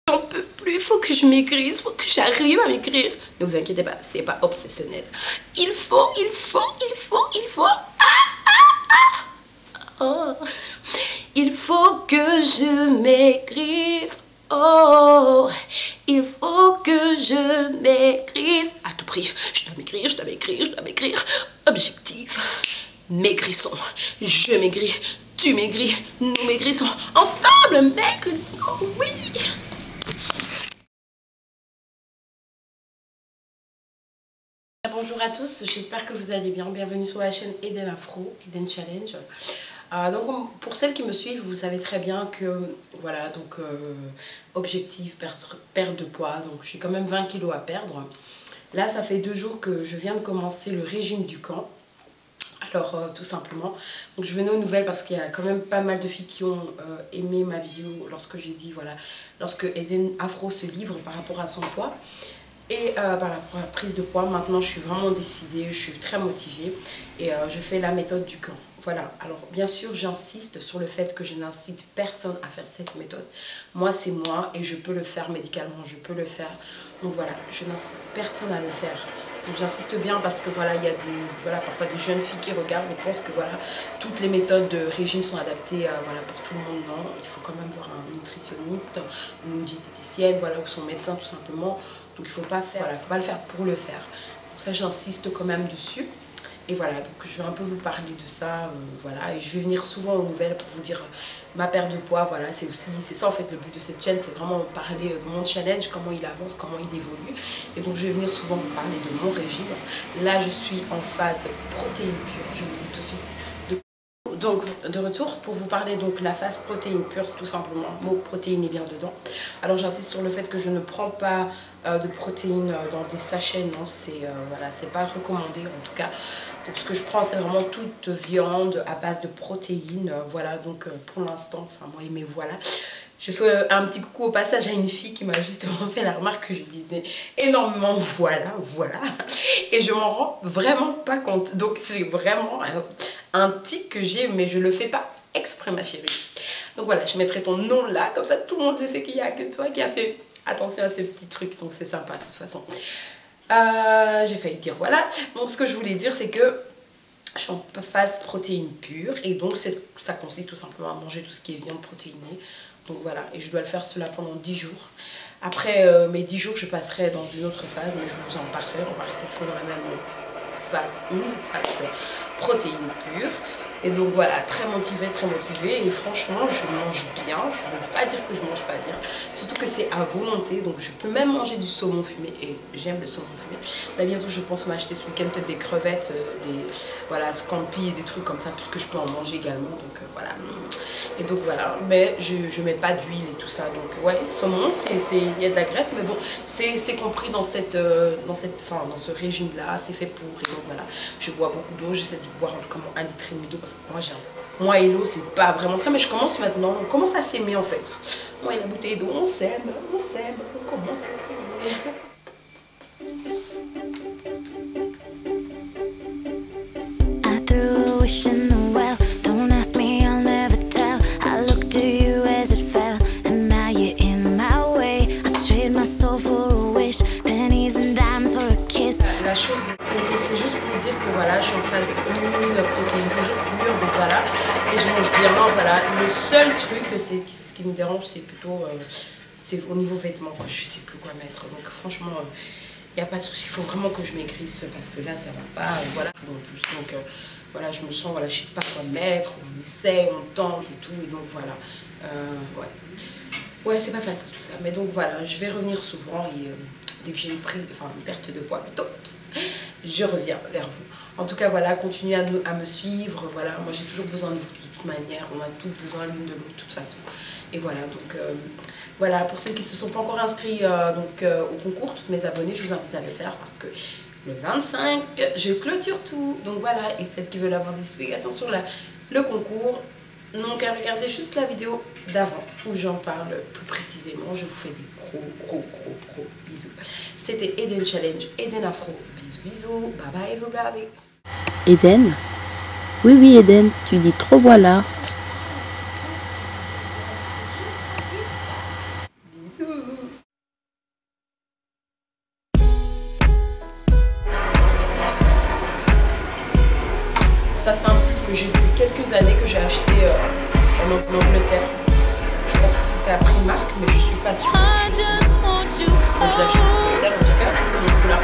J'en peux plus, il faut que je maigrisse, il faut que j'arrive à maigrir. Ne vous inquiétez pas, c'est pas obsessionnel. Il faut. Oh. Il faut que je maigrisse. Oh, il faut que je maigrisse. À tout prix, je dois maigrir. Objectif, maigrissons. Je maigris, tu maigris, nous maigrissons. Ensemble, maigrissons, oui. Bonjour à tous, j'espère que vous allez bien. Bienvenue sur la chaîne Eden Afro, Eden Challenge. Donc pour celles qui me suivent, vous savez très bien que voilà, donc objectif perte de poids. Donc j'ai quand même 20 kilos à perdre. Là, ça fait 2 jours que je viens de commencer le régime du camp. Alors tout simplement, donc je venais aux nouvelles parce qu'il y a quand même pas mal de filles qui ont aimé ma vidéo lorsque j'ai dit voilà, lorsque Eden Afro se livre par rapport à son poids. Et par rapport à la prise de poids, maintenant je suis vraiment décidée, je suis très motivée et je fais la méthode du camp. Voilà, alors bien sûr j'insiste sur le fait que je n'incite personne à faire cette méthode. Moi c'est moi et je peux le faire médicalement, je peux le faire. Donc voilà, je n'incite personne à le faire. Donc j'insiste bien parce que voilà, il y a parfois des jeunes filles qui regardent et pensent que voilà, toutes les méthodes de régime sont adaptées voilà, pour tout le monde. Non, il faut quand même voir un nutritionniste, une diététicienne, voilà, ou son médecin tout simplement. Donc il ne faut pas le faire pour le faire. Donc ça j'insiste quand même dessus. Et voilà, donc je vais un peu vous parler de ça, voilà, et je vais venir souvent aux nouvelles pour vous dire ma perte de poids, voilà, c'est ça en fait le but de cette chaîne, c'est vraiment parler de mon challenge, comment il avance, comment il évolue, et donc je vais venir souvent vous parler de mon régime. Là je suis en phase protéine pure, je vous dis tout de suite. Donc de retour pour vous parler donc la phase protéine pure, tout simplement, le mot protéine est bien dedans. Alors j'insiste sur le fait que je ne prends pas de protéines dans des sachets, non, voilà, c'est pas recommandé en tout cas. Donc ce que je prends c'est vraiment toute viande à base de protéines, voilà, donc pour l'instant, enfin moi et mes voilà. Je fais un petit coucou au passage à une fille qui m'a justement fait la remarque que je disais énormément voilà. Et je m'en rends vraiment pas compte. Donc c'est vraiment un tic que j'ai, mais je le fais pas exprès ma chérie. Donc voilà, je mettrai ton nom là, comme ça tout le monde sait qu'il n'y a que toi qui a fait attention à ces petits trucs. Donc c'est sympa de toute façon. J'ai failli dire voilà. Donc ce que je voulais dire c'est que je suis en phase protéine pure et donc ça consiste tout simplement à manger tout ce qui est viande protéinée. Donc voilà, et je dois le faire cela pendant 10 jours. Après mes 10 jours, je passerai dans une autre phase, mais je vous en parlerai. On va rester toujours dans la même phase 1, phase protéine pure. Et donc voilà, très motivée et franchement je mange bien, je ne veux pas dire que je mange pas bien, surtout que c'est à volonté, donc je peux même manger du saumon fumé et j'aime le saumon fumé. Là bientôt je pense m'acheter ce week-end peut-être des crevettes, voilà, scampi et des trucs comme ça, puisque je peux en manger également, donc voilà. Et donc voilà, mais je mets pas d'huile et tout ça, donc ouais, saumon, il y a de la graisse, mais bon, c'est compris dans ce régime là, c'est fait pour, et donc voilà, je bois beaucoup d'eau, j'essaie de boire comme 1,5 litre d'eau, parce que moi et l'eau c'est pas vraiment ça, mais je commence maintenant, on commence à s'aimer en fait. Moi et la bouteille d'eau, on s'aime, on commence à s'aimer. La chose, c'est juste pour dire que voilà, je suis en phase 1, protéine toujours pure, donc voilà, et je mange bien, voilà. Le seul truc, ce qui me dérange, c'est plutôt c'est au niveau vêtements, quoi. Je sais plus quoi mettre, donc franchement, il n'y a pas de souci, il faut vraiment que je maigrisse, parce que là, ça va pas, voilà, non plus, donc voilà, je me sens, voilà, je sais pas quoi mettre, on essaie, on tente et tout, et donc voilà, ouais, c'est pas facile tout ça, mais donc voilà, je vais revenir souvent, et dès que j'ai une perte de poids, je reviens vers vous. En tout cas, voilà, continuez à me suivre. Voilà, moi j'ai toujours besoin de vous de toute manière. On a tous besoin l'une de l'autre de toute façon. Et voilà, donc voilà, pour celles qui ne se sont pas encore inscrits au concours, toutes mes abonnées, je vous invite à le faire parce que le 25, je clôture tout. Donc voilà, et celles qui veulent avoir des explications sur le concours, n'ont qu'à regarder juste la vidéo d'avant où j'en parle plus précisément. Je vous fais des gros bisous. C'était Eden Challenge, Eden Afro. Bisous, bye bye everybody. Eden? Oui Eden, tu dis trop voilà. Bisous. Ça, c'est un pull que j'ai depuis quelques années, que j'ai acheté en Angleterre. Je pense que c'était à Primark, mais je suis pas sûre. Moi, je l'ai acheté en Angleterre, en tout cas. C'est mon foulard